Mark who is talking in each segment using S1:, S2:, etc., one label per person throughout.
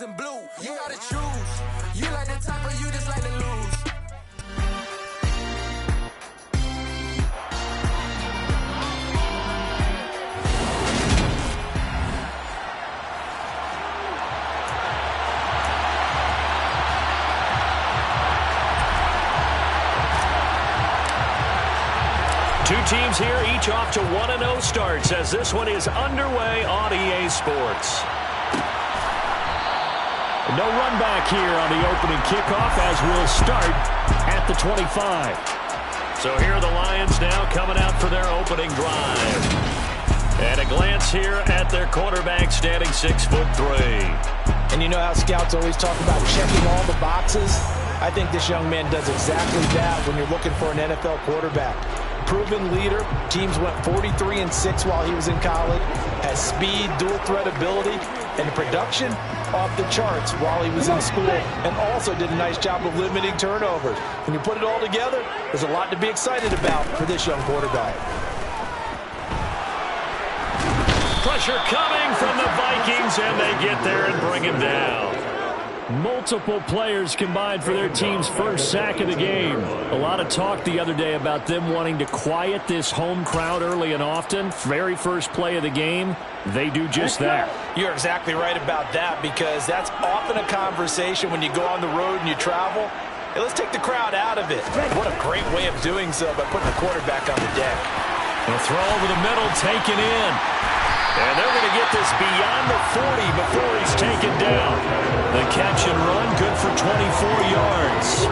S1: and blue. You gotta choose. You like the top or you just like to lose.
S2: Two teams here, each off to 1-0 starts as this one is underway on EA Sports. No run back here on the opening kickoff as we'll start at the 25. So here are the Lions now coming out for their opening drive. And a glance here at their quarterback standing 6'3".
S3: And you know how scouts always talk about checking all the boxes? I think this young man does exactly that when you're looking for an NFL quarterback. Proven leader. Teams went 43-6 while he was in college. Has speed, dual threat ability, and the production off the charts while he was in school. And also did a nice job of limiting turnovers. When you put it all together, there's a lot to be excited about for this young quarterback.
S2: Pressure coming from the Vikings, and they get there and bring him down. Multiple players combined for their team's first sack of the game. A lot of talk the other day about them wanting to quiet this home crowd early and often. Very first play of the game, they do just that.
S3: You're exactly right about that, because that's often a conversation when you go on the road and you travel. Hey, let's take the crowd out of it. What a great way of doing so by putting the quarterback on the deck.
S2: A throw over the middle, taken in. And they're going to get this beyond the 40 before he's taken down. The catch and run, good for 24 yards.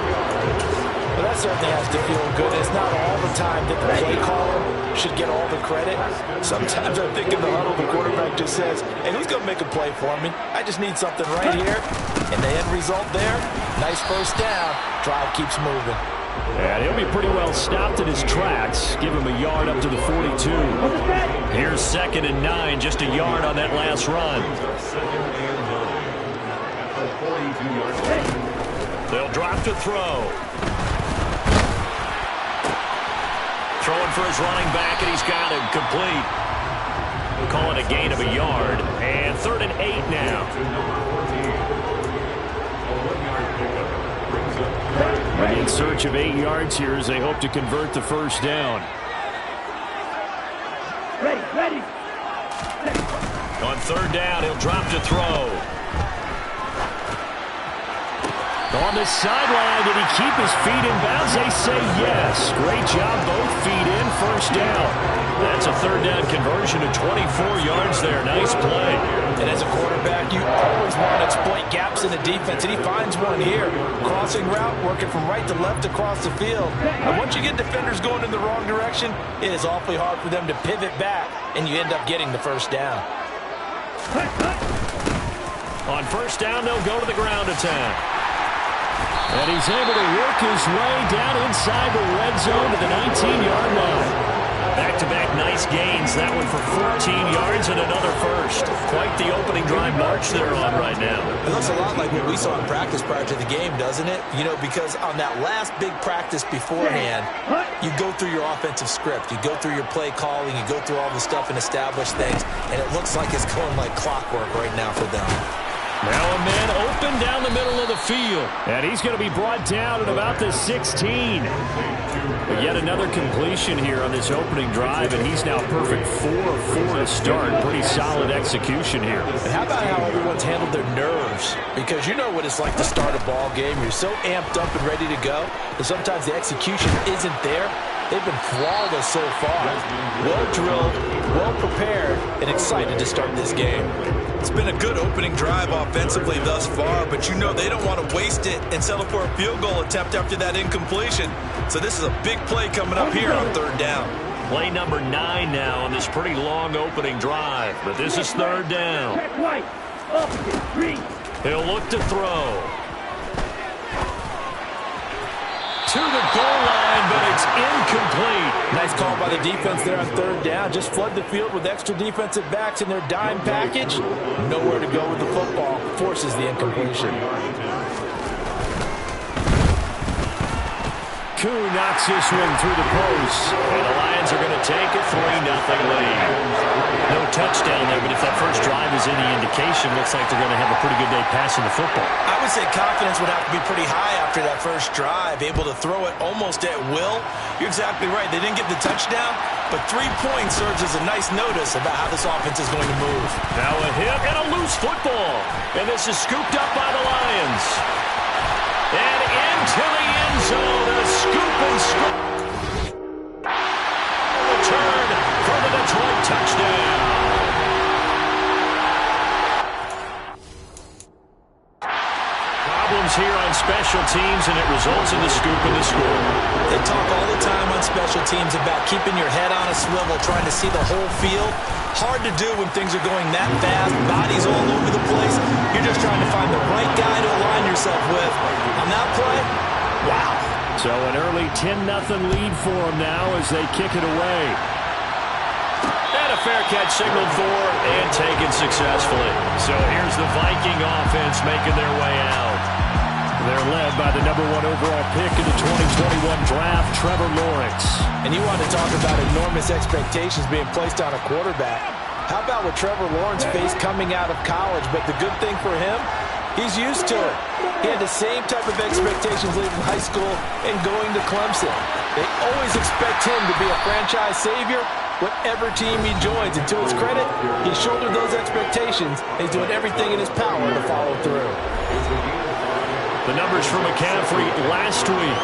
S3: Well, that certainly has to feel good. It's not all the time that the play caller should get all the credit. Sometimes I think in the huddle, the quarterback just says, hey, who's going to make a play for me? I just need something right here. And the end result there, nice first down. Drive keeps moving.
S2: And he'll be pretty well stopped in his tracks. Give him a yard up to the 42. Here's 2nd and 9, just a yard on that last run. They'll drop to throw. Throwing for his running back, and he's got him complete. We'll call it a gain of a yard. And 3rd and 8 now. In search of 8 yards here as they hope to convert the first down.
S4: Ready.
S2: On 3rd down, he'll drop to throw. On the sideline, did he keep his feet in bounds? They say yes. Great job, both feet in, first down. That's a 3rd down conversion of 24 yards there. Nice play.
S3: And as a quarterback, you always want to exploit gaps in the defense, and he finds one here. Crossing route, working from right to left across the field. And once you get defenders going in the wrong direction, it is awfully hard for them to pivot back, and you end up getting the first down.
S2: On first down, they'll go to the ground attack. And he's able to work his way down inside the red zone to the 19-yard line. Back-to-back nice gains. That one for 14 yards and another first. Quite the opening drive march they're on right now.
S3: It looks a lot like what we saw in practice prior to the game, doesn't it? You know, because on that last big practice beforehand, you go through your offensive script. You go through your play calling. You go through all the stuff and establish things. And it looks like it's going like clockwork right now for them.
S2: Now a man open down the middle of the field. And he's going to be brought down at about the 16. But yet another completion here on this opening drive, and he's now perfect 4 of 4 to start. Pretty solid execution here.
S3: And how about how everyone's handled their nerves? Because you know what it's like to start a ball game. You're so amped up and ready to go, and sometimes the execution isn't there. They've been flawless so far. Well drilled, well prepared, and excited to start this game.
S5: It's been a good opening drive offensively thus far, but you know they don't want to waste it and settle for a field goal attempt after that incompletion. So this is a big play coming up here on 3rd down.
S2: Play number 9 now on this pretty long opening drive, but this is 3rd down. He'll look to throw. To the goal line, but it's incomplete.
S3: Nice call by the defense there on 3rd down. Just flood the field with extra defensive backs in their dime package. Nowhere to go with the football. Forces the incompletion.
S2: Koo knocks this one through the post. And the Lions are going to take a 3-0 lead. No touchdown there, but if that first drive is any indication, looks like they're going to have a pretty good day passing the football.
S3: I would say confidence would have to be pretty high after that first drive, able to throw it almost at will. You're exactly right. They didn't get the touchdown, but 3 points serves as a nice notice about how this offense is going to move.
S2: Now a hit and a loose football. And this is scooped up by the Lions. And into the end zone, a scoop and scoop. Return for the Detroit touchdown. Problems here on special teams, and it results in the scoop and the score.
S3: They talk all the time on special teams about keeping your head on a swivel, trying to see the whole field. Hard to do when things are going that fast, bodies all over the place. You're just trying to find the right guy to align yourself with. On that play, wow.
S2: So an early 10-0 lead for them now as they kick it away. And a fair catch signaled for and taken successfully. So here's the Viking offense making their way out. They're led by the #1 overall pick in the 2021 draft, Trevor Lawrence.
S3: And you want to talk about enormous expectations being placed on a quarterback. How about what Trevor Lawrence faced coming out of college? But the good thing for him, he's used to it. He had the same type of expectations leaving high school and going to Clemson. They always expect him to be a franchise savior, whatever team he joins. And to his credit, he shouldered those expectations. He's doing everything in his power to follow through.
S2: The numbers for McCaffrey last week.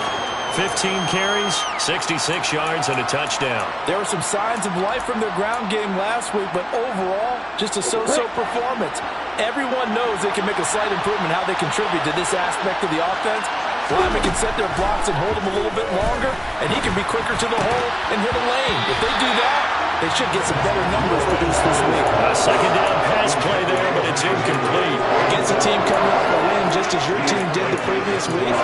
S2: 15 carries, 66 yards, and a touchdown.
S3: There were some signs of life from their ground game last week, but overall, just a so-so performance. Everyone knows they can make a slight improvement how they contribute to this aspect of the offense. Linemen can set their blocks and hold them a little bit longer, and he can be quicker to the hole and hit a lane. If they do that, they should get some better numbers produced this week.
S2: A second down pass play there, but it's incomplete.
S3: Against a team coming off a win just as your team did the previous week,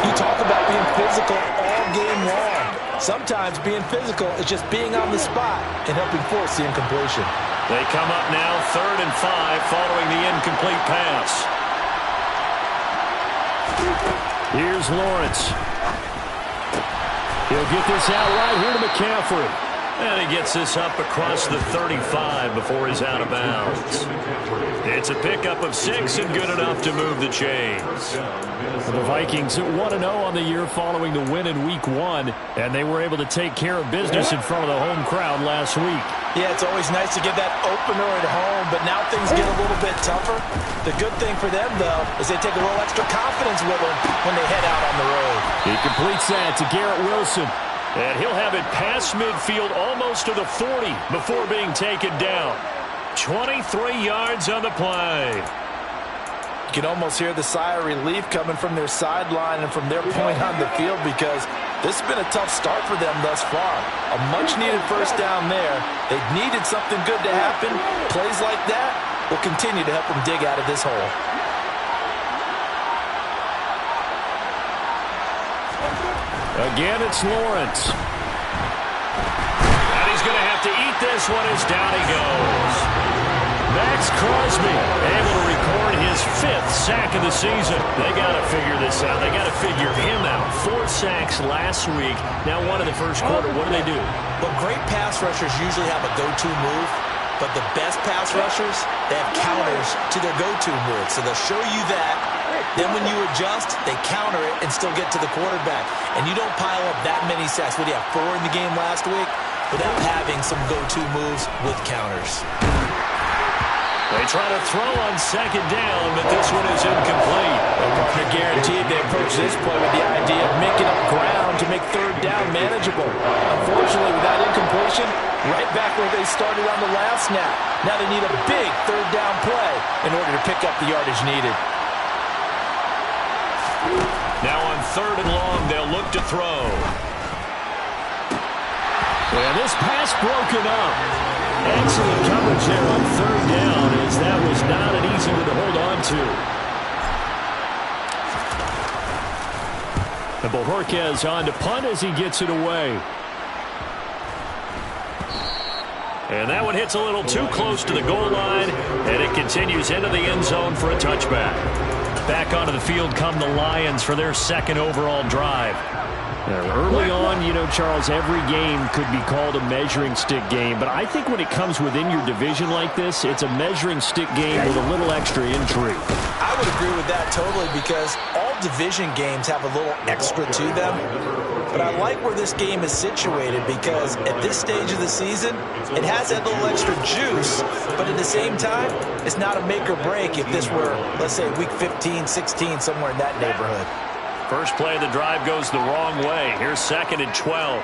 S3: you talk about being physical all game long. Sometimes being physical is just being on the spot and helping force the incompletion.
S2: They come up now 3rd and 5 following the incomplete pass. Here's Lawrence. He'll get this out right here to McCaffrey. And he gets this up across the 35 before he's out of bounds. It's a pickup of 6 and good enough to move the chains. The Vikings 1-0 on the year following the win in Week 1, and they were able to take care of business in front of the home crowd last week.
S3: Yeah, it's always nice to get that opener at home, but now things get a little bit tougher. The good thing for them, though, is they take a little extra confidence with them when they head out on the road.
S2: He completes that to Garrett Wilson. And he'll have it past midfield almost to the 40 before being taken down. 23 yards on the play.
S3: You can almost hear the sigh of relief coming from their sideline and from their point on the field because this has been a tough start for them thus far. A much-needed first down there. They needed something good to happen. Plays like that will continue to help them dig out of this hole.
S2: Again, it's Lawrence. And he's going to have to eat this one as down he goes. Max Crosby able to record his 5th sack of the season. They got to figure this out. They got to figure him out. 4 sacks last week. Now 1 in the first quarter. What do they do?
S3: Well, great pass rushers usually have a go-to move. But the best pass rushers, they have counters to their go-to move. So they'll show you that. Then when you adjust, they counter it and still get to the quarterback. And you don't pile up that many sacks. What do you have, 4 in the game last week? Without having some go-to moves with counters.
S2: They try to throw on 2nd down, but this one is incomplete.
S3: Well, partner guaranteed they approach this play with the idea of making up ground to make 3rd down manageable. Unfortunately, with that incompletion, right back where they started on the last snap. Now they need a big 3rd down play in order to pick up the yardage needed.
S2: Now on 3rd and long, they'll look to throw. And this pass broken up. Excellent coverage there on 3rd down, as that was not an easy one to hold on to. And Bojorquez on to punt as he gets it away. And that one hits a little too close to the goal line, and it continues into the end zone for a touchback. Back onto the field come the Lions for their 2nd overall drive. Early on, you know, Charles, every game could be called a measuring stick game. But I think when it comes within your division like this, it's a measuring stick game with a little extra intrigue.
S3: I would agree with that totally because all division games have a little extra to them. But I like where this game is situated because at this stage of the season, it has that little extra juice. But at the same time, it's not a make or break if this were, let's say, week 15, 16, somewhere in that neighborhood.
S2: First play of the drive goes the wrong way. Here's 2nd and 12.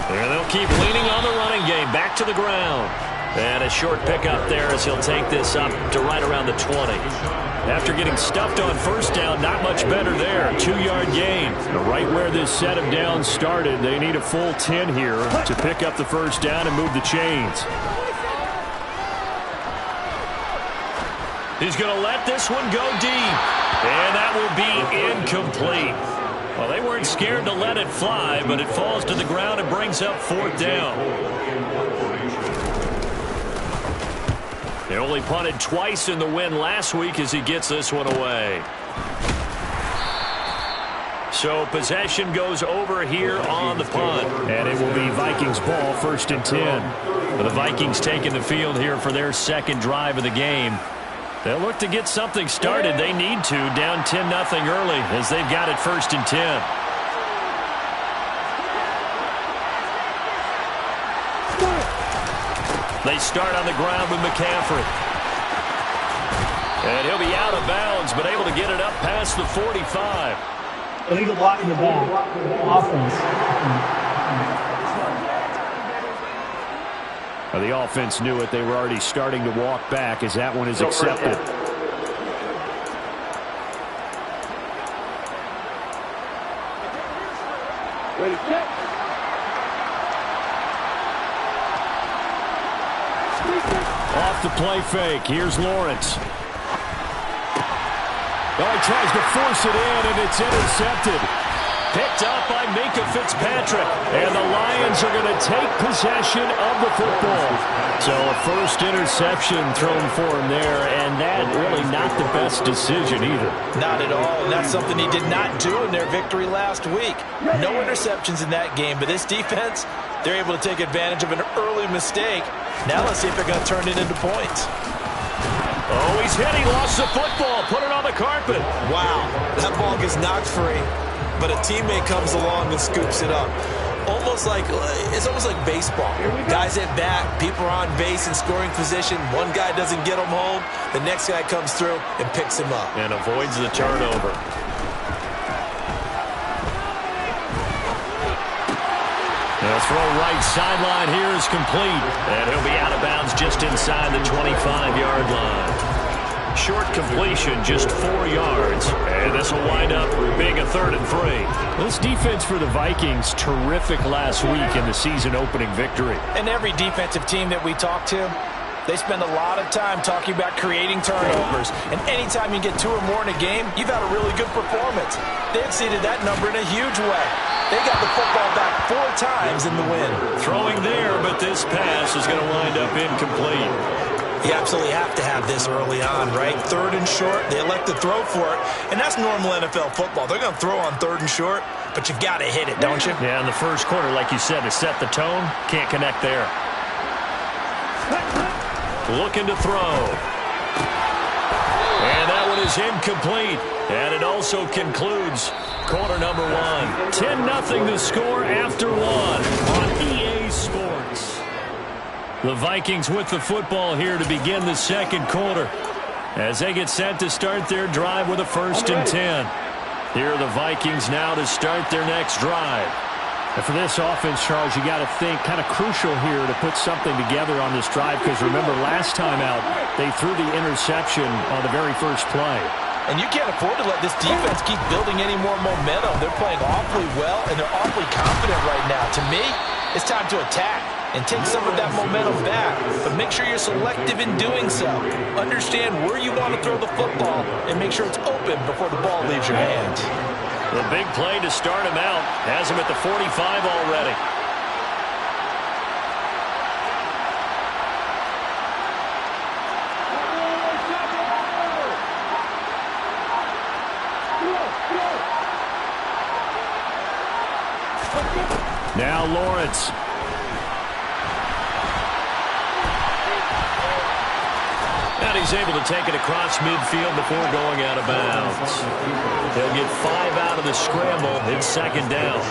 S2: And they'll keep leaning on the running game. Back to the ground. And a short pickup there as he'll take this up to right around the 20. After getting stuffed on first down, not much better there. 2-yard gain. Right where this set of downs started, they need a full 10 here to pick up the first down and move the chains. He's going to let this one go deep. And that will be incomplete. Well, they weren't scared to let it fly, but it falls to the ground and brings up 4th down. They only punted twice in the win last week as he gets this one away. So possession goes over here on the punt. And it will be Vikings ball, 1st and 10. The Vikings taking the field here for their second drive of the game. They'll look to get something started. They need to, down 10-0 early as they've got it 1st and 10. They start on the ground with McCaffrey. And he'll be out of bounds, but able to get it up past the 45.
S4: Illegal block in the back. Offense.
S2: The offense knew it. They were already starting to walk back as that one is accepted. Off the play fake. Here's Lawrence. Oh, he tries to force it in, and it's intercepted. Picked up by Minka Fitzpatrick. And the Lions are going to take possession of the football. So a first interception thrown for him there, and that really not the best decision either.
S3: Not at all, and that's something he did not do in their victory last week. No interceptions in that game, but this defense, they're able to take advantage of an early mistake. Now let's see if they're going to turn it into points.
S2: Oh, he's hit. He lost the football. Put it on the carpet.
S3: Wow, that ball gets knocked free. But a teammate comes along and scoops it up. It's almost like baseball. Guys at bat, people are on base in scoring position. One guy doesn't get him home. The next guy comes through and picks him up.
S2: And avoids the turnover. The throw right sideline here is complete. And he'll be out of bounds just inside the 25-yard line. Short completion, just 4 yards. And this will wind up being a 3rd and 3. This defense for the Vikings, terrific last week in the season-opening victory.
S3: And every defensive team that we talk to, they spend a lot of time talking about creating turnovers. And anytime you get 2 or more in a game, you've had a really good performance. They exceeded that number in a huge way. They got the football back 4 times in the win.
S2: Throwing there, but this pass is going to wind up incomplete.
S3: You absolutely have to have this early on, right? 3rd and short, they elect to throw for it, and that's normal NFL football. They're going to throw on 3rd and short, but you got to hit it, don't you?
S2: Yeah, in the first quarter, like you said, to set the tone, can't connect there. Looking to throw. And that one is incomplete, and it also concludes quarter number 1. 10-0 the score after 1 on EA Sports. The Vikings with the football here to begin the second quarter as they get set to start their drive with a 1st and 10. Here are the Vikings now to start their next drive. And for this offense, Charles, you got to think kind of crucial here to put something together on this drive because remember last time out they threw the interception on the very first play.
S3: And you can't afford to let this defense keep building any more momentum. They're playing awfully well, and they're awfully confident right now. To me, it's time to attack and take some of that momentum back. But make sure you're selective in doing so. Understand where you want to throw the football and make sure it's open before the ball leaves your hands.
S2: The big play to start him out has him at the 45 already. Now Lawrence. And he's able to take it across midfield before going out of bounds. They'll get 5 out of the scramble. It's second down.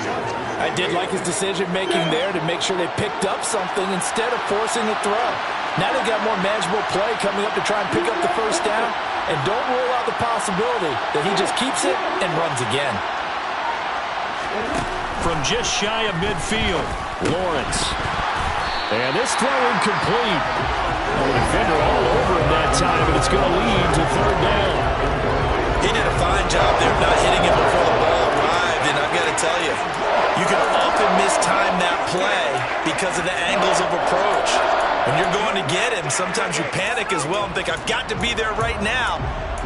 S3: I did like his decision-making there to make sure they picked up something instead of forcing a throw. Now they got more manageable play coming up to try and pick up the first down. And don't rule out the possibility that he just keeps it and runs again.
S2: From just shy of midfield, Lawrence. And this throw incomplete. The defender all over him that time, and it's going to lead to third down.
S5: He did a fine job there not hitting him before the ball arrived, and I've got to tell you, you can often mistime that play because of the angles of approach. When you're going to get him, sometimes you panic as well and think, I've got to be there right now.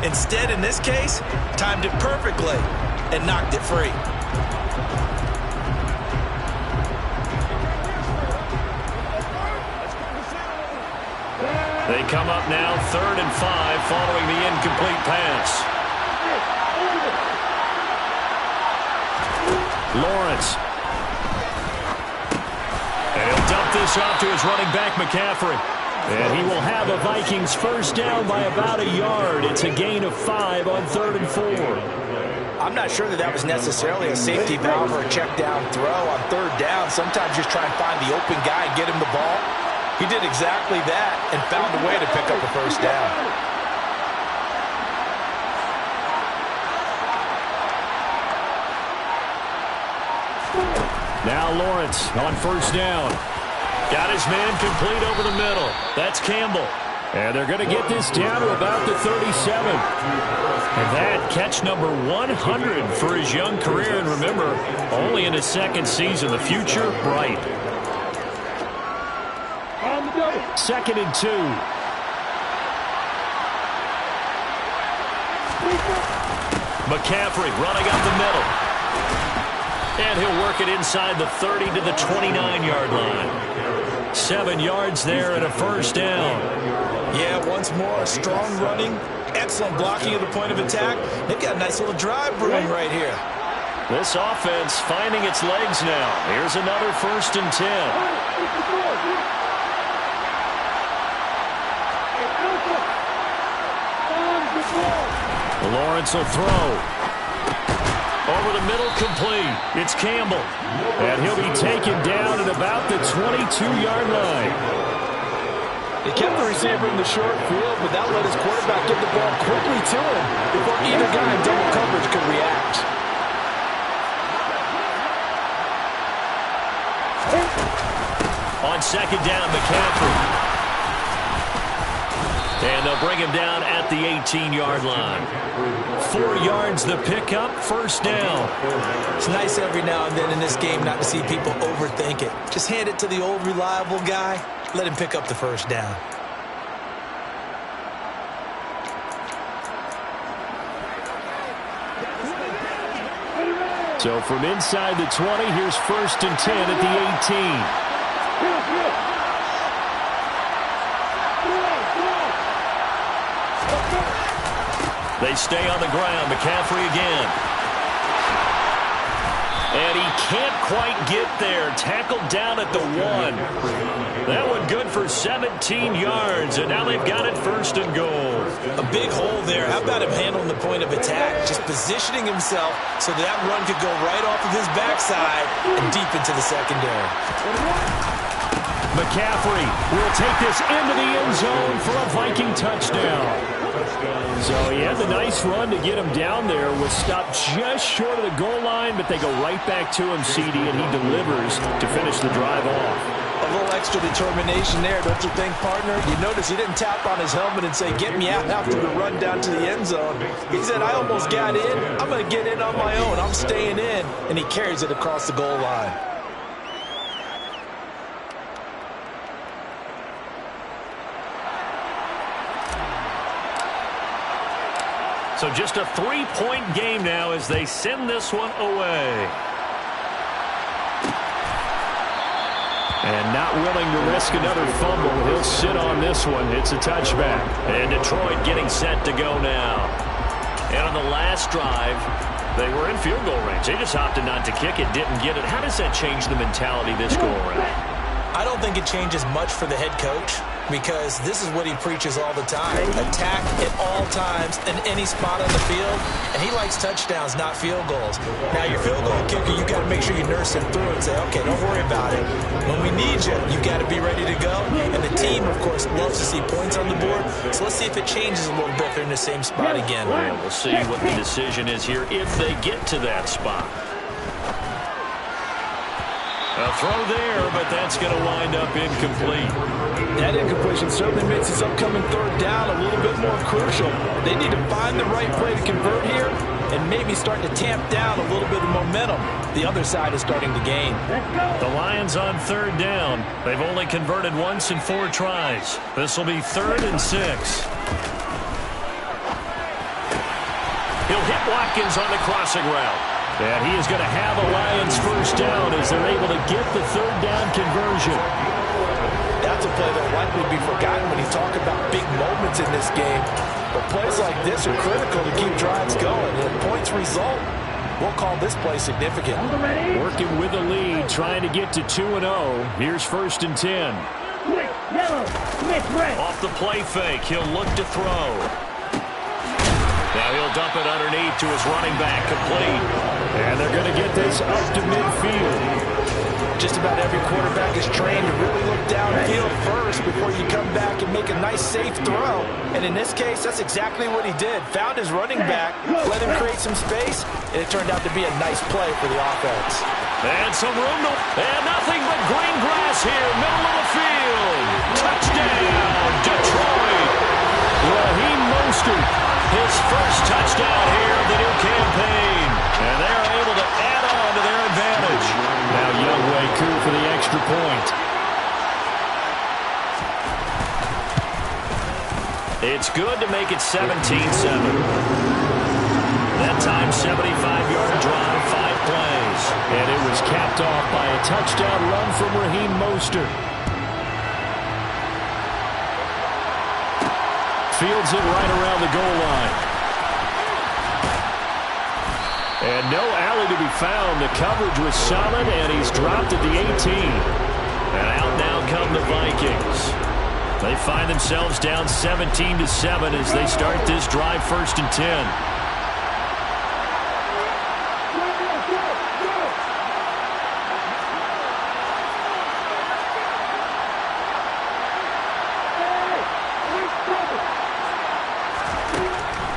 S5: Instead, in this case, timed it perfectly and knocked it free.
S2: They come up now 3rd and 5 following the incomplete pass. Lawrence. And he'll dump this off to his running back, McCaffrey. And he will have a Vikings first down by about a yard. It's a gain of 5 on 3rd and 4.
S3: I'm not sure that was necessarily a safety valve or a check down throw on 3rd down. Sometimes just try and find the open guy and get him the ball. He did exactly that and found a way to pick up a first down.
S2: Now Lawrence on first down. Got his man complete over the middle. That's Campbell. And they're going to get this down to about the 37. And that catch number 100 for his young career. And remember, only in his second season. The future bright. 2nd and 2. McCaffrey running up the middle. And he'll work it inside the 30 to the 29-yard line. 7 yards there and a first down.
S5: Yeah, once more, strong running, excellent blocking at the point of attack. They've got a nice little drive brewing right here.
S2: This offense finding its legs now. Here's another 1st and 10. Lawrence will throw. Over the middle, complete. It's Campbell. And he'll be taken down at about the 22-yard line.
S3: They kept the receiver in the short field, but that let his quarterback get the ball quickly to him before either guy in double coverage could react.
S2: On 2nd down, McCaffrey. And they'll bring him down at the 18-yard line. 4 yards the pickup, first down.
S5: It's nice every now and then in this game not to see people overthink it. Just hand it to the old reliable guy. Let him pick up the first down.
S2: So from inside the 20, here's 1st and 10 at the 18. They stay on the ground. McCaffrey again. And he can't quite get there. Tackled down at the 1. That one good for 17 yards. And now they've got it 1st and goal.
S5: A big hole there. How about him handling the point of attack? Just positioning himself so that run could go right off of his backside and deep into the secondary.
S2: McCaffrey will take this into the end zone for a Viking touchdown. So he had the nice run to get him down there. Was stopped just short of the goal line, but they go right back to him, CD, and he delivers to finish the drive off.
S3: A little extra determination there, don't you think, partner? You notice he didn't tap on his helmet and say, get me out after the run down to the end zone. He said, I almost got in. I'm going to get in on my own. I'm staying in. And he carries it across the goal line.
S2: So just a 3-point game now as they send this one away. And not willing to risk another fumble. He'll sit on this one. It's a touchback. And Detroit getting set to go now. And on the last drive, They were in field goal range. They just opted not to kick it, didn't get it. How does that change the mentality this go-around?
S5: I don't think it changes much for the head coach because this is what he preaches all the time. Attack at all times in any spot on the field, and he likes touchdowns, not field goals. Now, your field goal kicker, you got to make sure you nurse him through and say, okay, don't worry about it. When we need you, you got to be ready to go. And the team, of course, loves to see points on the board, so let's see if it changes a little bit if they're in the same spot again.
S2: Well, we'll see what the decision is here if they get to that spot. A throw there, but that's going to wind up incomplete.
S3: That incompletion certainly makes this upcoming third down a little bit more crucial. They need to find the right play to convert here and maybe start to tamp down a little bit of momentum. The other side is starting to gain.
S2: The Lions on third down. They've only converted once in 4 tries. This will be 3rd and 6. He'll hit Watkins on the crossing route. And he is going to have a Lions first down as they're able to get the third down conversion.
S3: That's a play that will likely be forgotten when you talk about big moments in this game. But plays like this are critical to keep drives going. And if points result, we'll call this play significant.
S2: Working with a lead, trying to get to 2-0. Here's 1st and 10. Off the play fake, he'll look to throw. Now he'll dump it underneath to his running back, complete. And they're going to get this up to midfield.
S3: Just about every quarterback is trained to really look downfield first before you come back and make a nice, safe throw. And in this case, that's exactly what he did. Found his running back, let him create some space, and it turned out to be a nice play for the offense.
S2: And some room to... And nothing but green grass here, middle of the field. Touchdown, Detroit. Raheem Mostert, his first touchdown here of the new campaign. And they're able to add on to their advantage. Now Youngway coup for the extra point. It's good to make it 17-7. That time, 75-yard drive, 5 plays. And it was capped off by a touchdown run from Raheem Mostert. Fields it right around the goal line. And no alley to be found. The coverage was solid, and he's dropped at the 18. And out now come the Vikings. They find themselves down 17-7 as they start this drive, 1st and 10.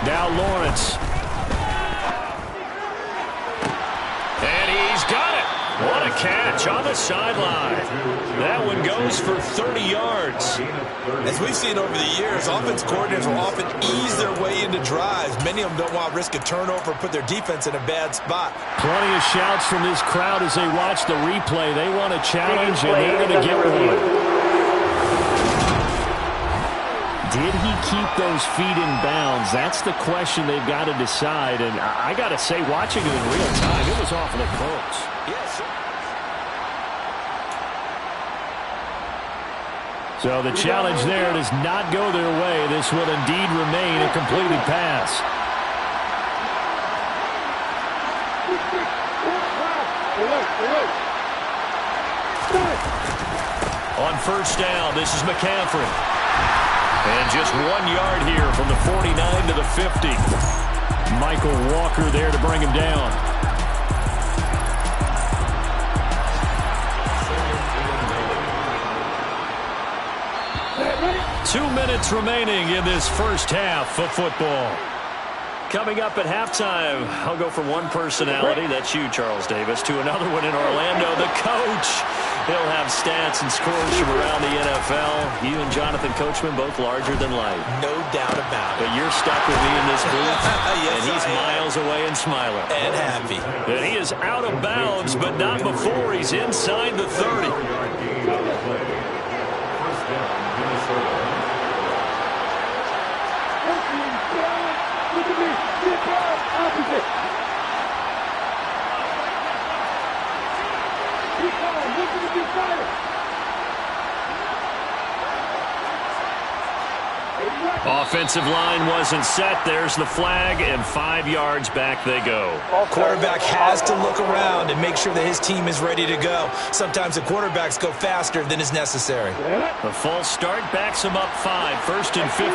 S2: Now Lawrence. And he's got it. What a catch on the sideline. That one goes for 30 yards.
S5: As we've seen over the years, offense coordinators will often ease their way into drives. Many of them don't want to risk a turnover or put their defense in a bad spot.
S2: Plenty of shouts from this crowd as they watch the replay. They want a challenge, and they're going to get one. Did he keep those feet in bounds? That's the question they've got to decide. And I got to say, watching it in real time, it was awfully close.
S5: Yes, sir.
S2: So the challenge there does not go their way. This will indeed remain a completed pass. On 1st down, this is McCaffrey. And just 1 yard here from the 49 to the 50. Michael Walker there to bring him down. Two minutes remaining in this first half of football. Coming up at halftime, I'll go from one personality, that's you, Charles Davis, to another one in Orlando, the coach. He'll have stats and scores from around the NFL. You and Jonathan Coachman, both larger than life.
S5: No doubt about it.
S2: But you're stuck with me in this booth,
S5: Yes,
S2: and he's miles away and smiling.
S5: And happy.
S2: And he is out of bounds, but not before he's inside the 30. Offensive line wasn't set. There's the flag, and 5 yards back they go.
S5: Quarterback has to look around and make sure that his team is ready to go. Sometimes the quarterbacks go faster than is necessary.
S2: The false start backs him up 5, 1st and 15.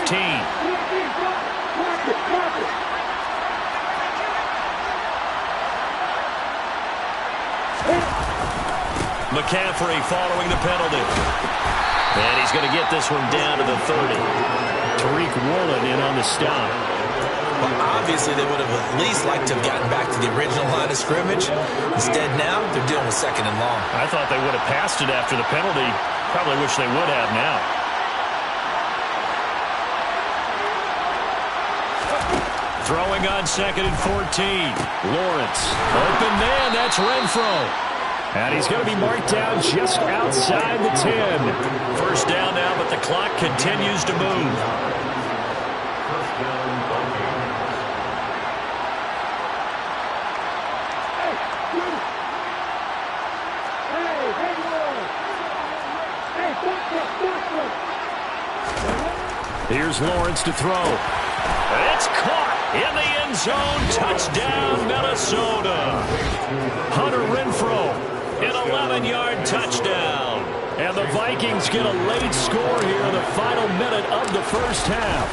S2: McCaffrey following the penalty. And he's going to get this one down to the 30. Tariq Woolen in on the stop.
S5: Well, obviously, they would have at least liked to have gotten back to the original line of scrimmage. Instead, now they're dealing with 2nd and long.
S2: I thought they would have passed it after the penalty. Probably wish they would have now. Throwing on 2nd and 14. Lawrence. Open man, that's Renfro. And he's going to be marked down just outside the 10. First down now, but the clock continues to move. Here's Lawrence to throw. It's caught in the end zone. Touchdown, Minnesota. Hunter Renfro, an 11-yard touchdown. And the Vikings get a late score here in the final minute of the first half.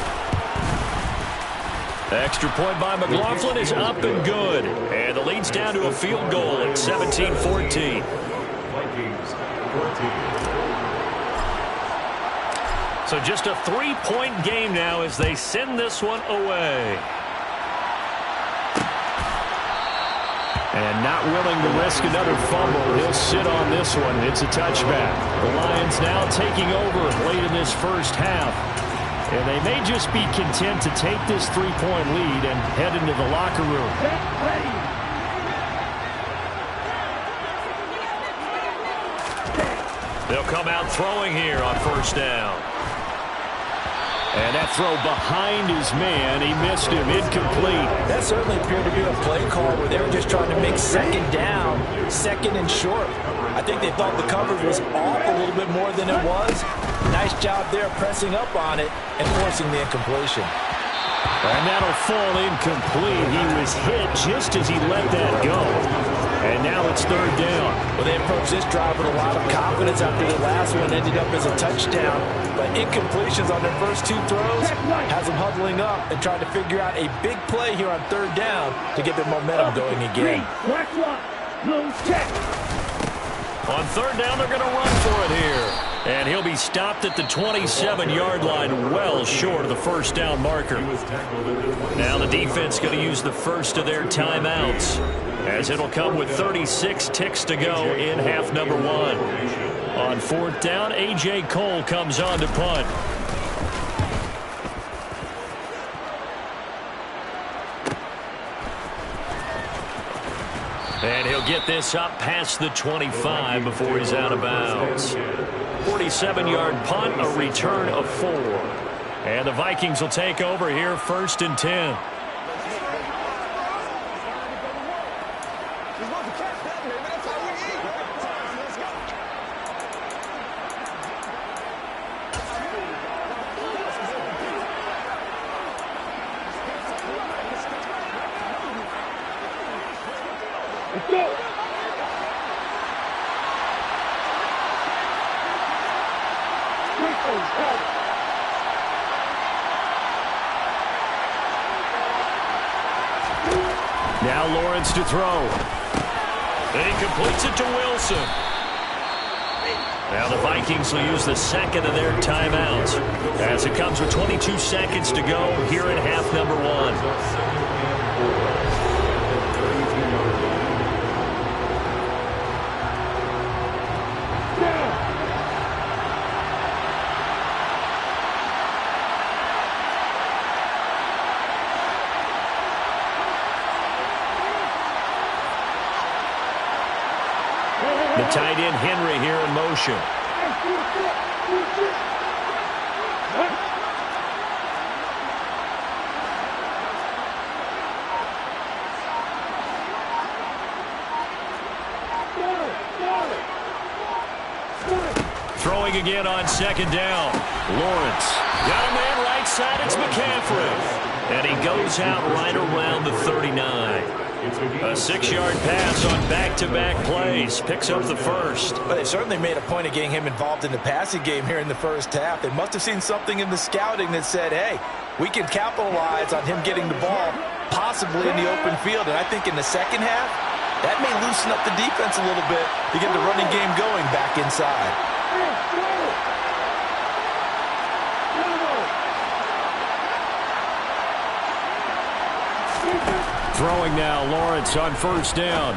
S2: Extra point by McLaughlin is up and good. And the lead's down to a field goal at 17-14. So just a 3-point game now as they send this one away. And not willing to risk another fumble. He'll sit on this one. It's a touchback. The Lions now taking over late in this first half. And they may just be content to take this 3-point lead and head into the locker room. They'll come out throwing here on first down. And that throw behind his man, he missed him, incomplete.
S3: That certainly appeared to be a play call where they were just trying to make 2nd down, 2nd and short. I think they thought the coverage was off a little bit more than it was. Nice job there pressing up on it and forcing the incompletion.
S2: And that'll fall incomplete. He was hit just as he let that go. And now it's 3rd down.
S3: Well, they approached this drive with a lot of confidence after the last one ended up as a touchdown. But incompletions on their first 2 throws has them huddling up and trying to figure out a big play here on 3rd down to get their momentum going again.
S2: On 3rd down, they're going to run for it here. And he'll be stopped at the 27-yard line, well short of the first down marker. Now the defense going to use the first of their timeouts, as it'll come with 36 ticks to go in half number 1. On 4th down, A.J. Cole comes on to punt. And he'll get this up past the 25 before he's out of bounds. 47-yard punt, a return of 4. And the Vikings will take over here 1st and 10. Now Lawrence to throw. He completes it to Wilson. Now the Vikings will use the 2nd of their timeouts as it comes with 22 seconds to go here in half number 1. The tight end Henry here in motion. Throwing again on 2nd down. Lawrence. Got a man right side. It's McCaffrey. And he goes out right around the 39. A 6-yard pass on back-to-back plays. Picks up the first.
S3: But they certainly made a point of getting him involved in the passing game here in the first half. They must have seen something in the scouting that said, hey, we can capitalize on him getting the ball, possibly in the open field. And I think in the second half, that may loosen up the defense a little bit to get the running game going back inside.
S2: Throwing now, Lawrence on first down.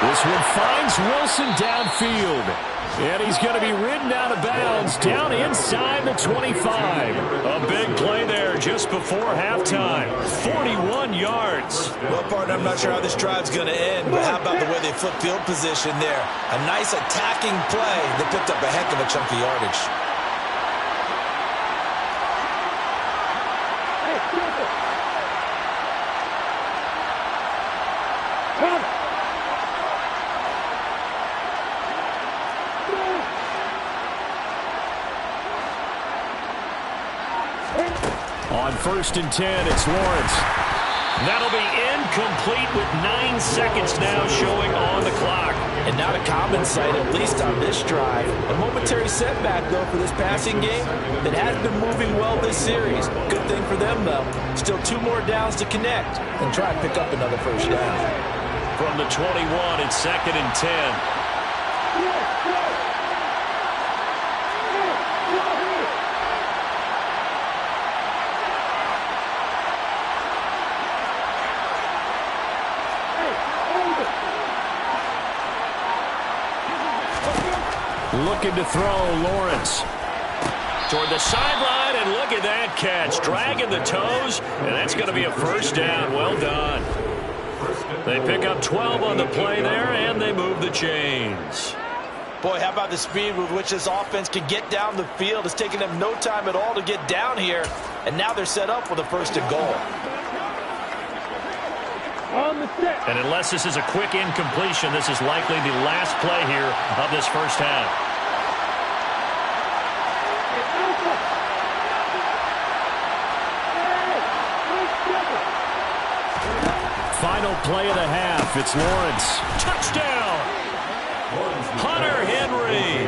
S2: This one finds Wilson downfield. And he's going to be ridden out of bounds down inside the 25. A big play there just before halftime. 41 yards.
S5: Well, partner, I'm not sure how this drive's going to end, but how about the way they flip field position there? A nice attacking play that picked up a heck of a chunk of yardage.
S2: On first and 10, it's Lawrence. That'll be incomplete with 9 seconds now showing on the clock.
S3: And not a common sight, at least on this drive. A momentary setback, though, for this passing game that has been moving well this series. Good thing for them, though. Still 2 more downs to connect and try and pick up another first down.
S2: From the 21, it's second and 10. Looking to throw, Lawrence. Toward the sideline, and look at that catch. Dragging the toes, and that's going to be a first down. Well done. They pick up 12 on the play there, and they move the chains.
S3: Boy, how about the speed with which this offense can get down the field? It's taking them no time at all to get down here, and now they're set up with a first and goal.
S2: And unless this is a quick incompletion, this is likely the last play here of this first half. Final play of the half. It's Lawrence. Touchdown! Hunter Henry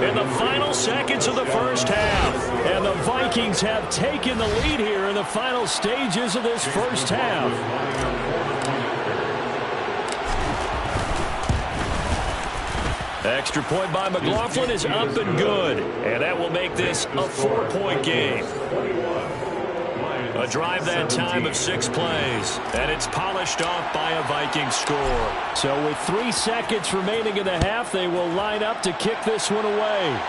S2: in the final seconds of the first half. And the Vikings have taken the lead here in the final stages of this first half. Extra point by McLaughlin is up and good. And that will make this a 4-point game. A drive that time of 6 plays. And it's polished off by a Vikings score. So with 3 seconds remaining in the half, they will line up to kick this one away.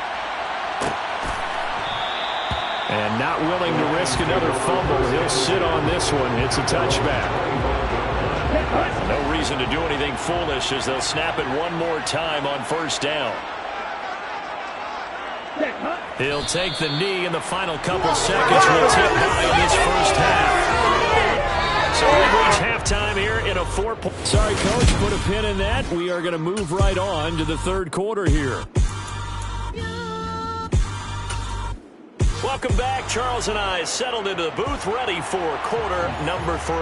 S2: And not willing to risk another fumble, he'll sit on this one. It's a touchback. No reason to do anything foolish as they'll snap it one more time on first down. He'll take the knee in the final couple seconds. Will tip by in this first half. So we reach halftime here in a 4-point. Sorry, Coach, put a pin in that. We are going to move right on to the third quarter here. Welcome back. Charles and I settled into the booth, ready for quarter number 3.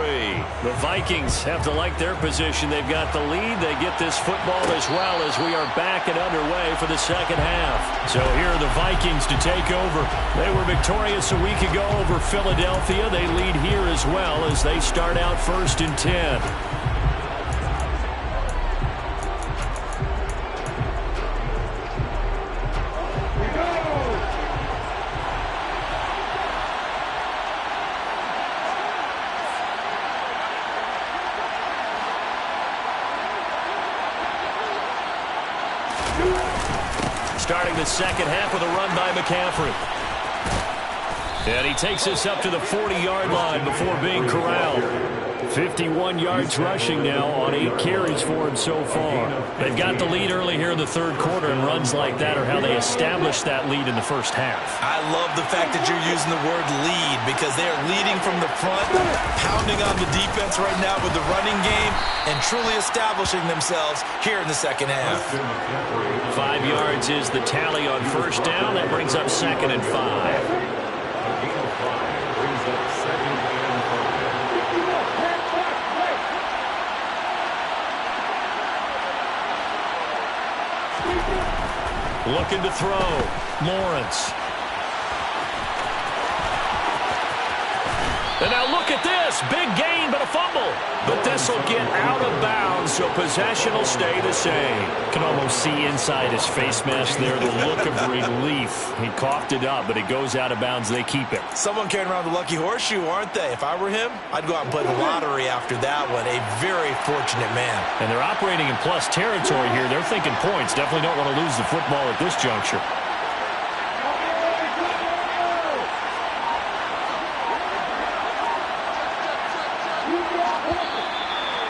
S2: The Vikings have to like their position. They've got the lead. They get this football as well as we are back and underway for the second half. So here are the Vikings to take over. They were victorious a week ago over Philadelphia. They lead here as well as they start out first and 10. Starting the second half with a run by McCaffrey. And he takes us up to the 40-yard line before being corralled. 51 yards rushing now on 8 carries for him so far. They've got the lead early here in the third quarter, and runs like that are how they established that lead in the first half.
S5: I love the fact that you're using the word lead because they are leading from the front, pounding on the defense right now with the running game, and truly establishing themselves here in the second half.
S2: 5 yards is the tally on first down. That brings up 2nd and 5. Looking to throw. Lawrence. And now look at this. Big gain, but a fumble. But this will get out of bounds, so possession will stay the same. Can almost see inside his face mask there the look of relief. He coughed it up, but it goes out of bounds. They keep it.
S5: Someone carrying around the lucky horseshoe, aren't they? If I were him, I'd go out and play the lottery after that one. A very fortunate man.
S2: And they're operating in plus territory here. They're thinking points. Definitely don't want to lose the football at this juncture.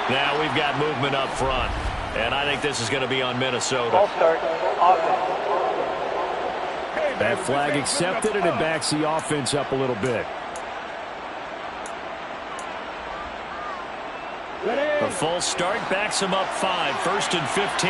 S2: Now we've got movement up front, and I think this is going to be on Minnesota.
S4: Ball start. Offense.
S2: That flag accepted, and it backs the offense up a little bit. A full start backs him up 5, 1st and 15.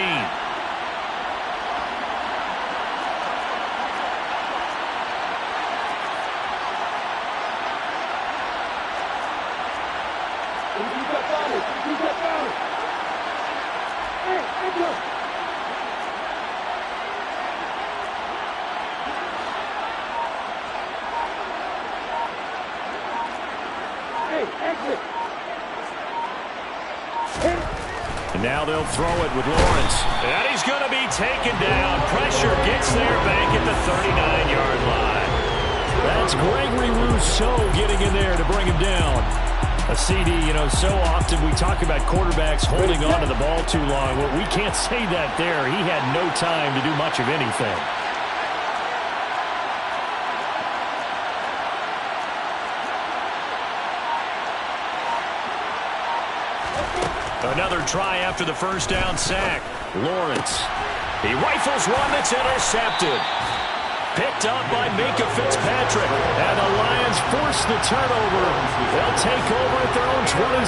S2: And now they'll throw it with Lawrence. And he's going to be taken down. Pressure gets there back at the 39-yard line. That's Gregory Rousseau getting in there to bring him down. A CD, so often we talk about quarterbacks holding on to the ball too long. Well, we can't say that there. He had no time to do much of anything. Another try after the first down sack. Lawrence. He rifles one that's intercepted. Picked up by Minka Fitzpatrick. And the Lions force the turnover. They'll take over at their own 27.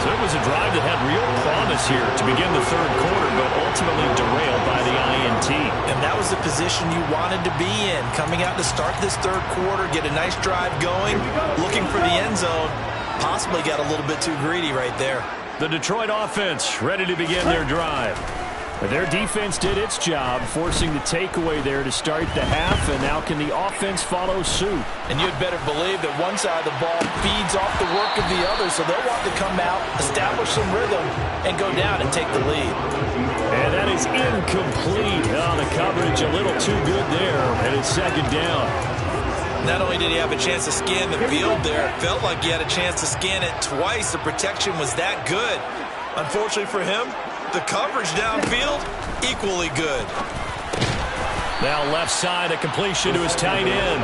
S2: So it was a drive that had real promise here to begin the third quarter, but ultimately derailed by the INT.
S5: And that was the position you wanted to be in. Coming out to start this third quarter, get a nice drive going, looking for the end zone. Possibly got a little bit too greedy right there.
S2: The Detroit offense ready to begin their drive. Their defense did its job, forcing the takeaway there to start the half, and now can the offense follow suit?
S5: And you'd better believe that one side of the ball feeds off the work of the other, so they'll want to come out, establish some rhythm, and go down and take the lead.
S2: And that is incomplete. Oh, the coverage a little too good there, and it's 2nd down.
S5: Not only did he have a chance to scan the field there, it felt like he had a chance to scan it twice. The protection was that good. Unfortunately for him, the coverage downfield, equally good.
S2: Now left side, a completion to his tight end.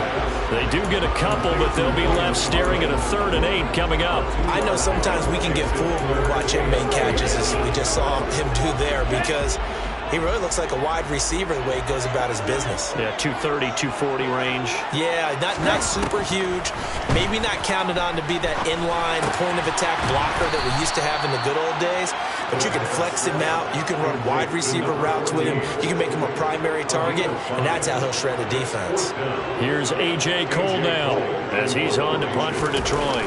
S2: They do get a couple, but they'll be left staring at a 3rd and 8 coming up.
S5: I know sometimes we can get fooled when we watch him make catches, as we just saw him do there, because he really looks like a wide receiver the way he goes about his business.
S2: Yeah, 230, 240 range.
S5: Yeah, not super huge. Maybe not counted on to be that inline point-of-attack blocker that we used to have in the good old days. But you can flex him out. You can run wide receiver routes with him. You can make him a primary target, and that's how he'll shred a defense.
S2: Here's A.J. Cole now as he's on to punt for Detroit.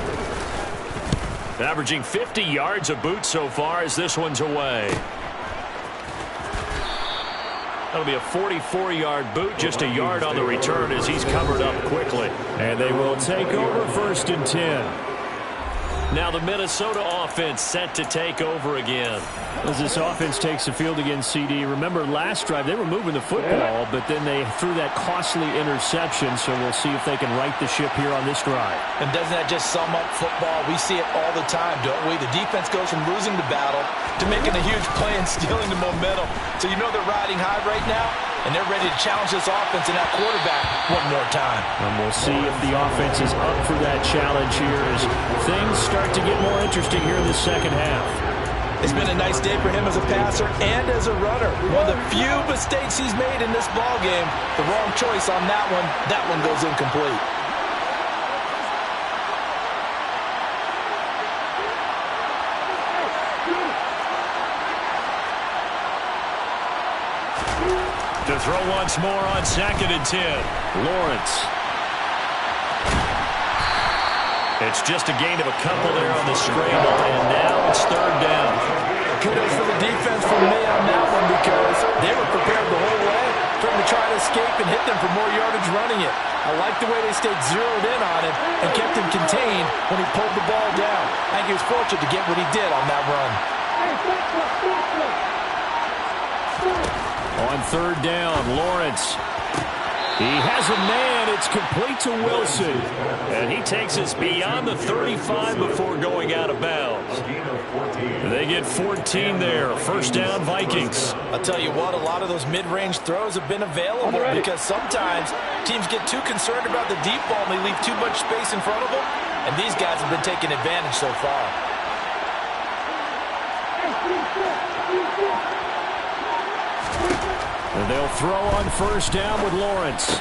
S2: Averaging 50 yards a boot so far as this one's away. That'll be a 44-yard boot, just a yard on the return as he's covered up quickly. And they will take over 1st and 10. Now the Minnesota offense set to take over again. As this offense takes the field against CD, remember last drive they were moving the football, but then they threw that costly interception, so we'll see if they can right the ship here on this drive.
S5: And doesn't that just sum up football? We see it all the time, don't we? The defense goes from losing the battle to making a huge play and stealing the momentum. So you know they're riding high right now?
S3: and they're ready to challenge this offense and that quarterback one more time.
S2: And we'll see if the offense is up for that challenge here as things start to get more interesting here in the second half.
S3: It's been a nice day for him as a passer and as a runner. One of the few mistakes he's made in this ball game. The wrong choice on that one. That one goes incomplete.
S2: To throw once more on 2nd and 10. Lawrence. It's just a gain of a couple there on the scramble, and now it's 3rd down.
S3: Kudos for the defense from me on that one because they were prepared the whole way for him to try to escape and hit them for more yardage running it. I like the way they stayed zeroed in on him and kept him contained when he pulled the ball down. I think he was fortunate to get what he did on that run.
S2: On 3rd down, Lawrence. He has a man. It's complete to Wilson. And he takes us beyond the 35 before going out of bounds. They get 14 there. 1st down, Vikings.
S3: I'll tell you what, a lot of those mid-range throws have been available because sometimes teams get too concerned about the deep ball and they leave too much space in front of them. And these guys have been taking advantage so far.
S2: And they'll throw on 1st down with Lawrence.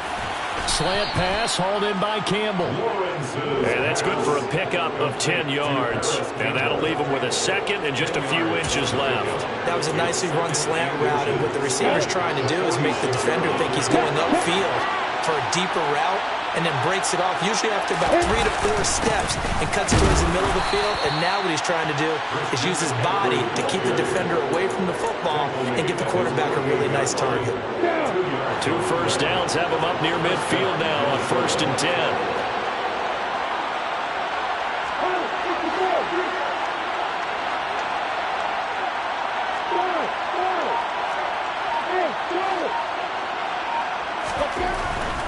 S2: Slant pass hauled in by Campbell. And that's good for a pickup of 10 yards. And that'll leave him with a 2nd and just a few inches left.
S3: That was a nicely run slant route, and what the receiver's trying to do is make the defender think he's going upfield for a deeper route and then breaks it off, usually after about 3 to 4 steps, and cuts towards the middle of the field. And now what he's trying to do is use his body to keep the defender away from the football and get the quarterback a really nice target.
S2: 2 first downs have him up near midfield now on 1st and 10.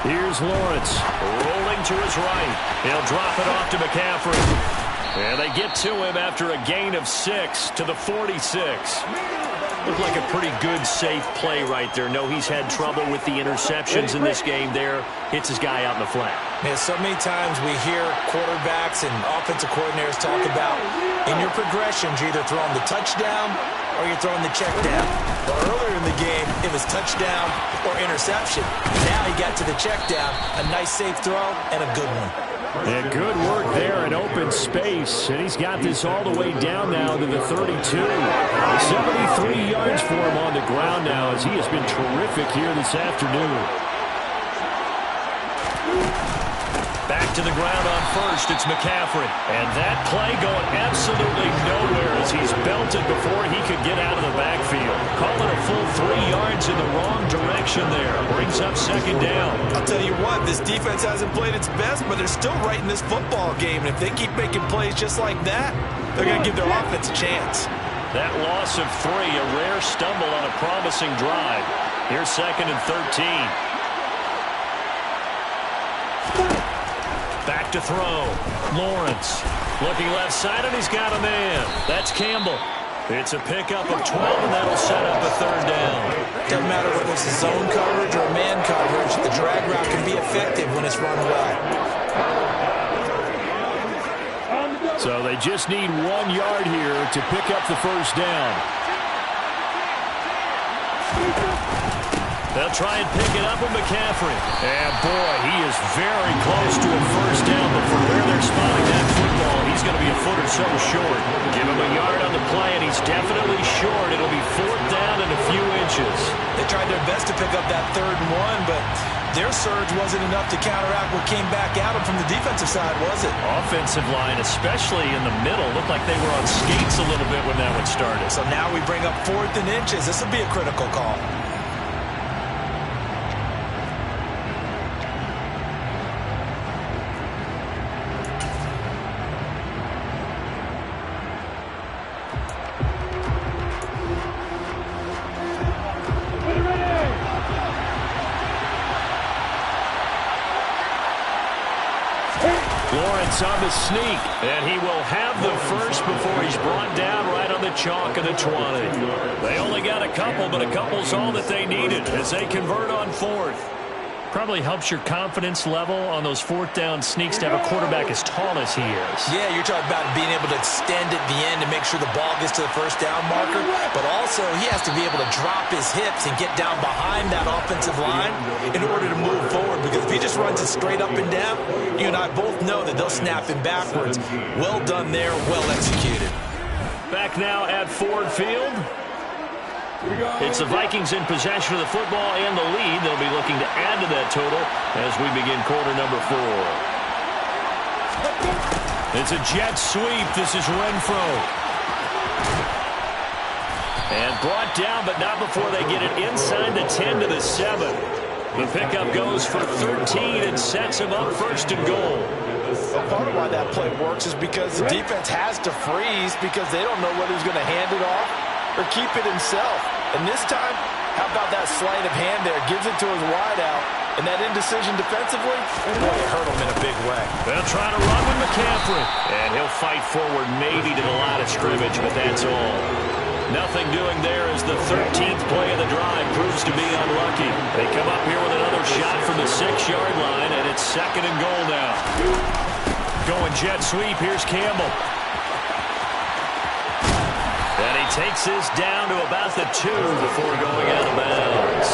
S2: Here's Lawrence, rolling to his right. He'll drop it off to McCaffrey. And they get to him after a gain of 6 to the 46. Looked like a pretty good, safe play right there. No, he's had trouble with the interceptions in this game there. Hits his guy out in the flat.
S3: Man, so many times we hear quarterbacks and offensive coordinators talk about in your progressions, you're either throwing the touchdown or you're throwing the check down. But earlier in the game, it was touchdown or interception. Now he got to the check down. A nice safe throw and a good one.
S2: Yeah, good work there in open space. And he's got this all the way down now to the 32. 73 yards for him on the ground now as he has been terrific here this afternoon. Back to the ground on 1st, it's McCaffrey. And that play going absolutely nowhere as he's belted before he could get out of the backfield. Calling a full 3 yards in the wrong direction there. Brings up 2nd down.
S5: I'll tell you what, this defense hasn't played its best, but they're still right in this football game. And if they keep making plays just like that, they're going to give their offense a chance.
S2: That loss of 3, a rare stumble on a promising drive. Here's 2nd and 13. Back to throw. Lawrence looking left side, and he's got a man. That's Campbell. It's a pickup of 12, and that'll set up a 3rd down.
S3: Doesn't matter whether it's a zone coverage or a man coverage. The drag route can be effective when it's run well.
S2: So they just need 1 yard here to pick up the 1st down. They'll try and pick it up with McCaffrey. And, boy, he is very close to a 1st down, but from where they're spotting that football, he's going to be a foot or so short. Give him a yard on the play, and he's definitely short. It'll be 4th down and a few inches.
S3: They tried their best to pick up that 3rd and 1, but their surge wasn't enough to counteract what came back at them from the defensive side, was it?
S2: Offensive line, especially in the middle, looked like they were on skates a little bit when that one started.
S3: So now we bring up 4th and inches. This will be a critical call.
S2: Lawrence on the sneak, and he will have the first before he's brought down right on the chalk of the 20. They only got a couple, but a couple's all that they needed as they convert on fourth. Probably helps your confidence level on those fourth down sneaks to have a quarterback as tall as he is.
S5: Yeah, you're talking about being able to extend at the end to make sure the ball gets to the first down marker, but also he has to be able to drop his hips and get down behind that offensive line in order to move forward, because if he just runs it straight up and down, you and I both know that they'll snap him backwards. Well done there, well executed.
S2: Back now at Ford Field. It's the Vikings in possession of the football and the lead. They'll be looking to add to that total as we begin quarter number 4. It's a jet sweep. This is Renfro. And brought down, but not before they get it inside the 10 to the 7. The pickup goes for 13 and sets him up first and goal.
S3: Well, part of why that play works is because the defense has to freeze because they don't know whether he's going to hand it off or keep it himself. And this time, how about that sleight of hand there? Gives it to his wideout. And that indecision defensively, boy, it hurt him in a big way.
S2: They'll try to run with McCaffrey. And he'll fight forward maybe to the line of scrimmage, but that's all. Nothing doing there as the 13th play of the drive proves to be unlucky. They come up here with another shot from the 6-yard line, and it's second and goal now. Going jet sweep, here's Campbell. And he takes this down to about the 2 before going out of bounds.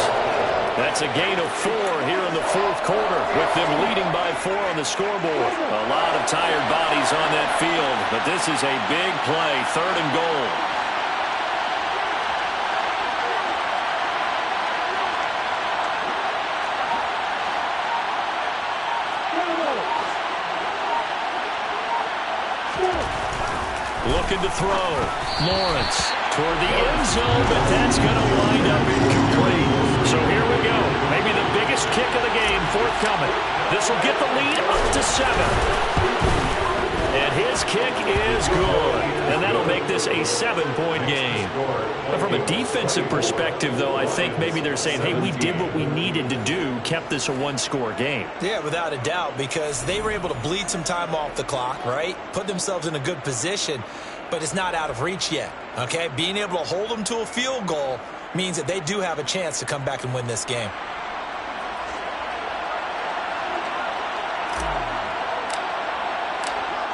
S2: That's a gain of 4 here in the fourth quarter, with them leading by 4 on the scoreboard. A lot of tired bodies on that field, but this is a big play, third and goal. Looking to throw. Lawrence toward the end zone, but that's going to wind up incomplete. So here we go. Maybe the biggest kick of the game forthcoming. This will get the lead up to 7. And his kick is good. And that'll make this a 7-point game. But from a defensive perspective, though, I think maybe they're saying, hey, we did what we needed to do, kept this a one-score game.
S5: Yeah, without a doubt, because they were able to bleed some time off the clock, right? Put themselves in a good position, but it's not out of reach yet, okay? Being able to hold them to a field goal means that they do have a chance to come back and win this game.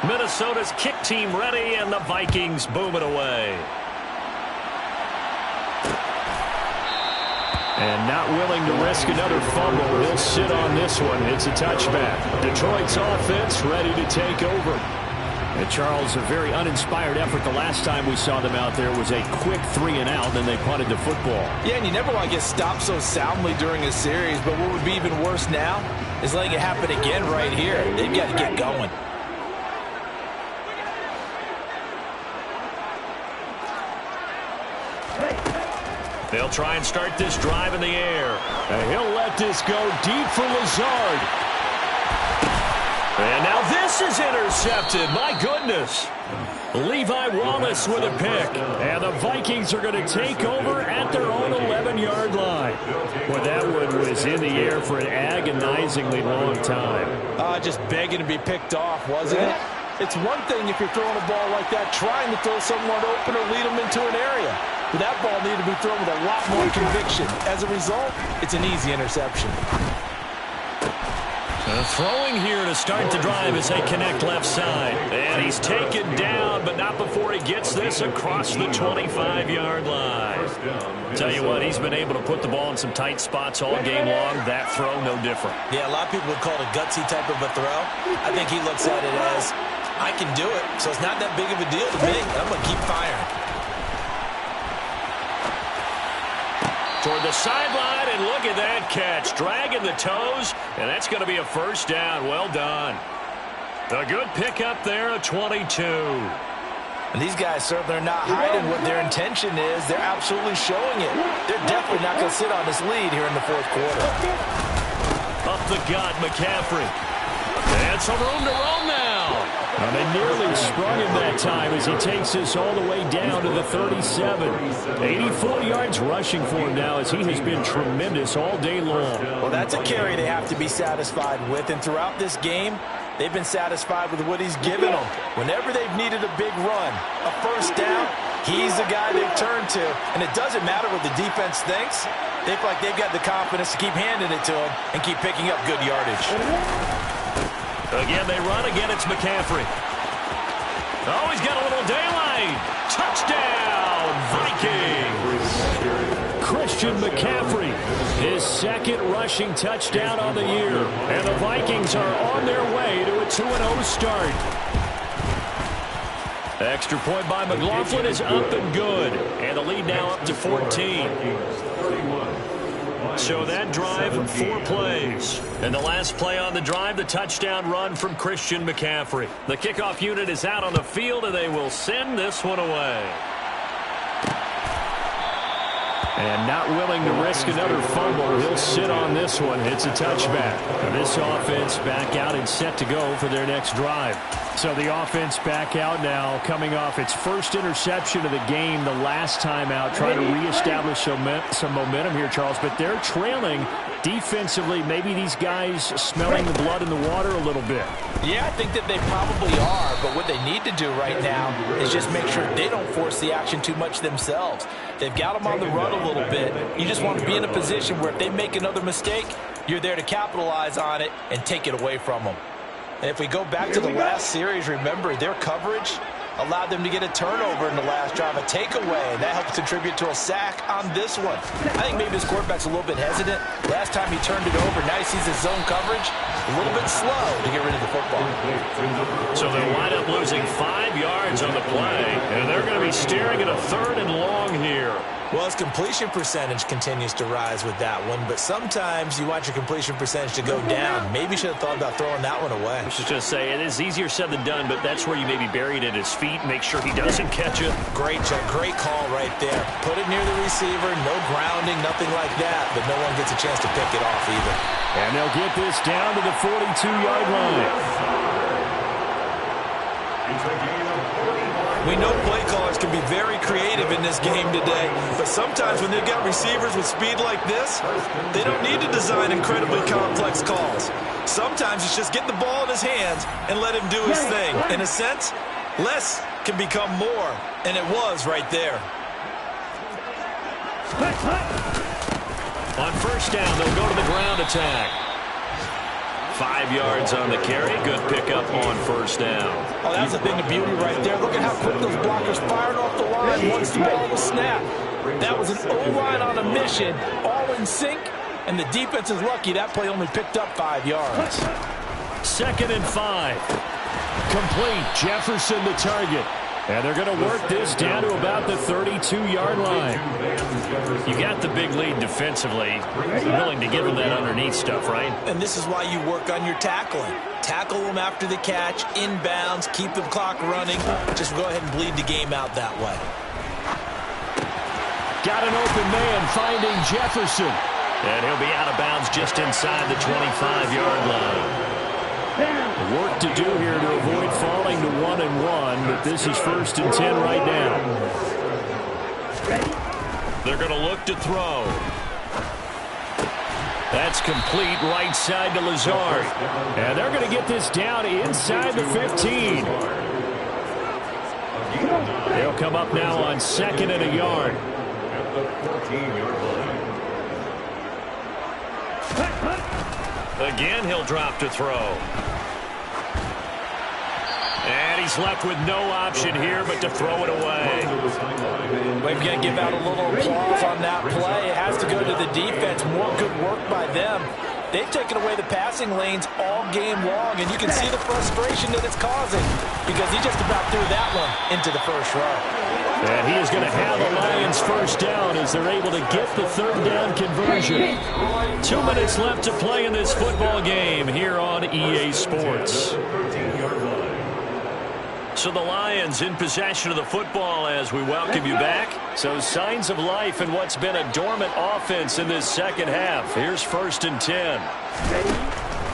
S2: Minnesota's kick team ready, and the Vikings boom it away. And not willing to risk another fumble. He'll sit on this one. It's a touchback. Detroit's offense ready to take over. And Charles, a very uninspired effort the last time we saw them out there was a quick 3-and-out, and they punted the football.
S3: Yeah, and you never want to get stopped so soundly during a series, but what would be even worse now is letting it happen again right here. They've got to get going.
S2: They'll try and start this drive in the air. And he'll let this go deep for Lazard. And now this is intercepted. My goodness. Levi Wallace with a pick. And the Vikings are going to take over at their own 11-yard line. Well, that one was in the air for an agonizingly long time.
S3: Just begging to be picked off, wasn't it? It's one thing if you're throwing a ball like that, trying to throw someone open or lead them into an area. But that ball needed to be thrown with a lot more conviction. As a result, it's an easy interception.
S2: Throwing here to start the drive as they connect left side. And he's taken down, but not before he gets this across the 25-yard line. Tell you what, he's been able to put the ball in some tight spots all game long. That throw, no different.
S5: Yeah, a lot of people would call it a gutsy type of a throw. I think he looks at it as, I can do it, so it's not that big of a deal to me. I'm going to keep firing.
S2: Toward the sideline, and look at that catch. Dragging the toes, and that's going to be a first down. Well done. A good pickup there at 22.
S3: And these guys certainly are not hiding what their intention is. They're absolutely showing it. They're definitely not going to sit on this lead here in the fourth quarter.
S2: Up the gut, McCaffrey. And some room to roam now. And they nearly sprung him that time as he takes this all the way down to the 37. 84 yards rushing for him now as he has been tremendous all day long.
S3: Well, that's a carry they have to be satisfied with. And throughout this game, They've been satisfied with what he's given them. Whenever they've needed a big run, a first down, he's the guy they've turned to. And it doesn't matter what the defense thinks. They feel like they've got the confidence to keep handing it to him and keep picking up good yardage.
S2: Again, they run. Again, it's McCaffrey. Oh, he's got a little daylight. Touchdown, Vikings. Christian McCaffrey, his second rushing touchdown on the year. And the Vikings are on their way to a 2-0 start. Extra point by McLaughlin is up and good. And the lead now up to 14. So that drive, 4 plays. And the last play on the drive, the touchdown run from Christian McCaffrey. The kickoff unit is out on the field, and they will send this one away. And not willing to risk another fumble, he'll sit on this one. It's a touchback. And this offense back out and set to go for their next drive. So the offense back out now, coming off its first interception of the game the last time out, trying to reestablish some momentum here, Charles. But they're trailing defensively. Maybe these guys smelling the blood in the water a little bit.
S3: Yeah, I think that they probably are. But what they need to do right now is just make sure they don't force the action too much themselves. They've got them on the run a little bit. You just want to be in a position where if they make another mistake, you're there to capitalize on it and take it away from them. And if we go back to the last series, remember, their coverage allowed them to get a turnover in the last drive, a takeaway, and that helped contribute to a sack on this one. I think maybe his quarterback's a little bit hesitant. Last time he turned it over, now he sees his zone coverage a little bit slow to get rid of the football.
S2: So they'll wind up losing 5 yards on the play, and they're going to be staring at a 3rd and long here.
S5: Well, his completion percentage continues to rise with that one, but sometimes you want your completion percentage to go down. Maybe you should have thought about throwing that one away.
S2: I was just going to say, it is easier said than done, but that's where you maybe bury it at his feet, make sure he doesn't catch it.
S5: Great call right there. Put it near the receiver, no grounding, nothing like that, but no one gets a chance to pick it off either.
S2: And they'll get this down to the 42-yard line.
S5: We know play callers can be very creative in this game today, but sometimes when they've got receivers with speed like this, they don't need to design incredibly complex calls. Sometimes it's just get the ball in his hands and let him do his thing. In a sense, less can become more, and it was right there.
S2: On first down, they'll go to the ground attack. 5 yards on the carry. Good pickup on first down.
S3: Oh, that's a thing of beauty right there. Look at how quick those blockers fired off the line once the ball was snapped. That was an O-line on a mission, all in sync, and the defense is lucky that play only picked up 5 yards.
S2: 2nd and 5. Complete. Jefferson the target. And they're going to work this down to about the 32-yard line. You got the big lead defensively. You're willing to give them that underneath stuff, right?
S5: And this is why you work on your tackling. Tackle them after the catch, inbounds, keep the clock running. Just go ahead and bleed the game out that way.
S2: Got an open man finding Jefferson. And he'll be out of bounds just inside the 25-yard line. Work to do here to avoid falling to 1-1, but this is 1st and 10 right now. They're going to look to throw. That's complete right side to Lazard. And they're going to get this down inside the 15. They'll come up now on 2nd and a yard. Again, he'll drop to throw. And he's left with no option here but to throw it away.
S3: We've got to give out a little applause on that play. It has to go to the defense. More good work by them. They've taken away the passing lanes all game long, and you can see the frustration that it's causing because he just about threw that one into the first row.
S2: And he is going to have the Lions first down as they're able to get the 3rd down conversion. 2 minutes left to play in this football game here on EA Sports. So the Lions in possession of the football as we welcome you back. So signs of life in what's been a dormant offense in this second half. Here's 1st and 10.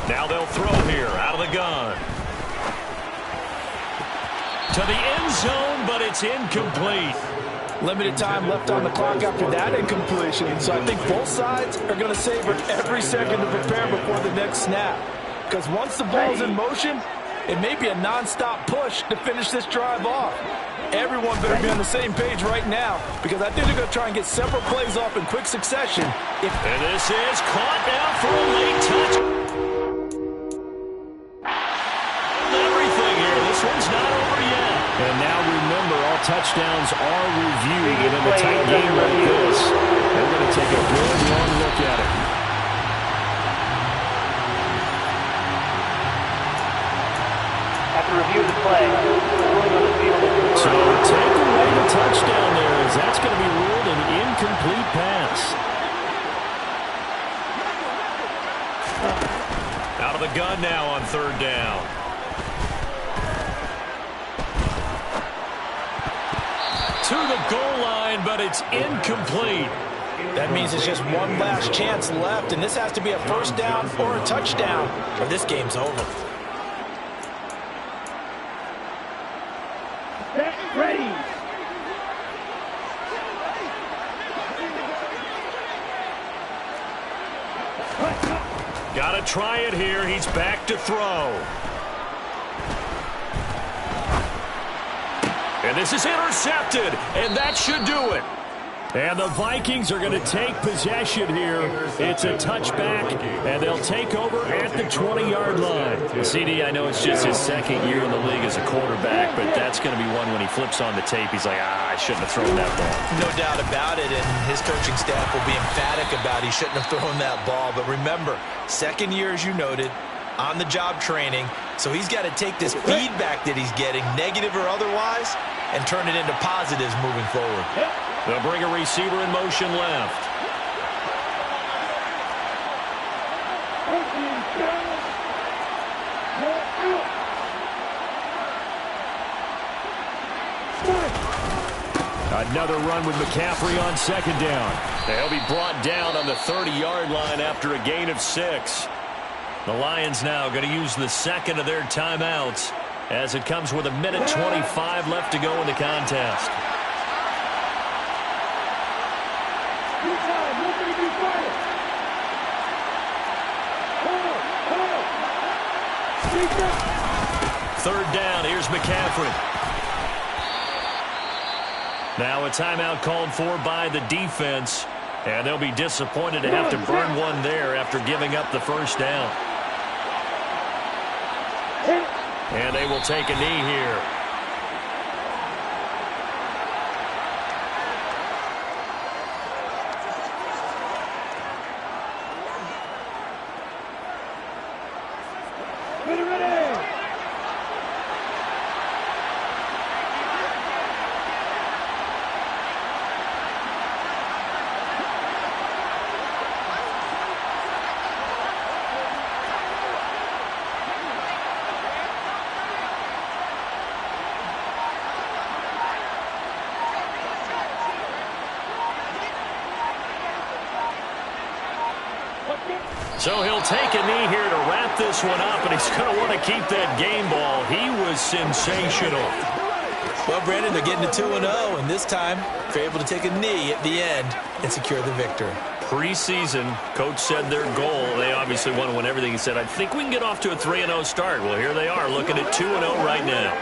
S2: Now they'll throw here out of the gun. To the end zone, but it's incomplete.
S3: Limited time left on the clock after that incompletion. So I think both sides are going to savor every second to prepare before the next snap. because once the ball's in motion, it may be a nonstop push to finish this drive off. Everyone better be on the same page right now, because I think they're going to try and get several plays off in quick succession.
S2: And this is caught now for a late touch. Everything here. This one's not over yet. And now remember, all touchdowns are reviewed in a tight game like this. They're going to take a good long look at it.
S4: After review of the play, ruling on the field is
S2: so take away the touchdown there, as that's going to be ruled an incomplete pass. Out of the gun now on third down. To the goal line, but it's incomplete.
S3: That means it's just one last chance left, and this has to be a first down or a touchdown, or this game's over.
S4: ready.
S2: Got to try it here. He's back to throw. And this is intercepted, and that should do it. And the Vikings are going to take possession here. It's a touchback, and they'll take over at the 20-yard line. CD, I know it's just his second year in the league as a quarterback, but that's going to be one when he flips on the tape. He's like, I shouldn't have thrown that ball.
S5: No doubt about it, and his coaching staff will be emphatic about he shouldn't have thrown that ball. But remember, second year, as you noted, on-the-job training, so he's got to take this feedback that he's getting, negative or otherwise, and turn it into positives moving forward.
S2: They'll bring a receiver in motion left. Another run with McCaffrey on second down. They'll be brought down on the 30-yard line after a gain of 6. The Lions now going to use the second of their timeouts as it comes with 1:25 left to go in the contest. Third down, here's McCaffrey. Now a timeout called for by the defense, and they'll be disappointed to have to burn one there after giving up the first down. And they will take a knee here. So he'll take a knee here to wrap this one up, and he's going to want to keep that game ball. He was sensational.
S5: Well, Brandon, they're getting to 2-0, and this time they're able to take a knee at the end and secure the victory.
S2: Preseason, coach said their goal, they obviously want to win everything. He said, I think we can get off to a 3-0 start. Well, here they are looking at 2-0 right now.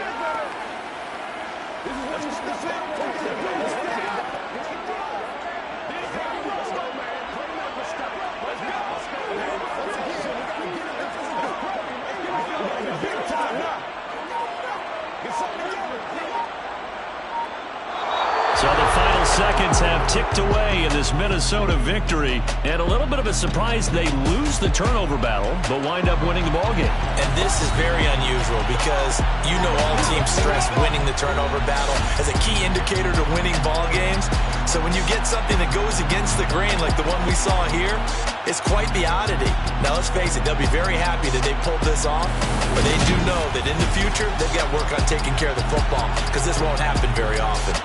S2: So the final seconds have ticked away in this Minnesota victory. And a little bit of a surprise, they lose the turnover battle, but wind up winning the ballgame.
S5: And this is very unusual because you know all teams stress winning the turnover battle as a key indicator to winning ball games. So when you get something that goes against the grain like the one we saw here, it's quite the oddity. Now let's face it, they'll be very happy that they pulled this off, but they do know that in the future they've got work on taking care of the football because this won't happen very often.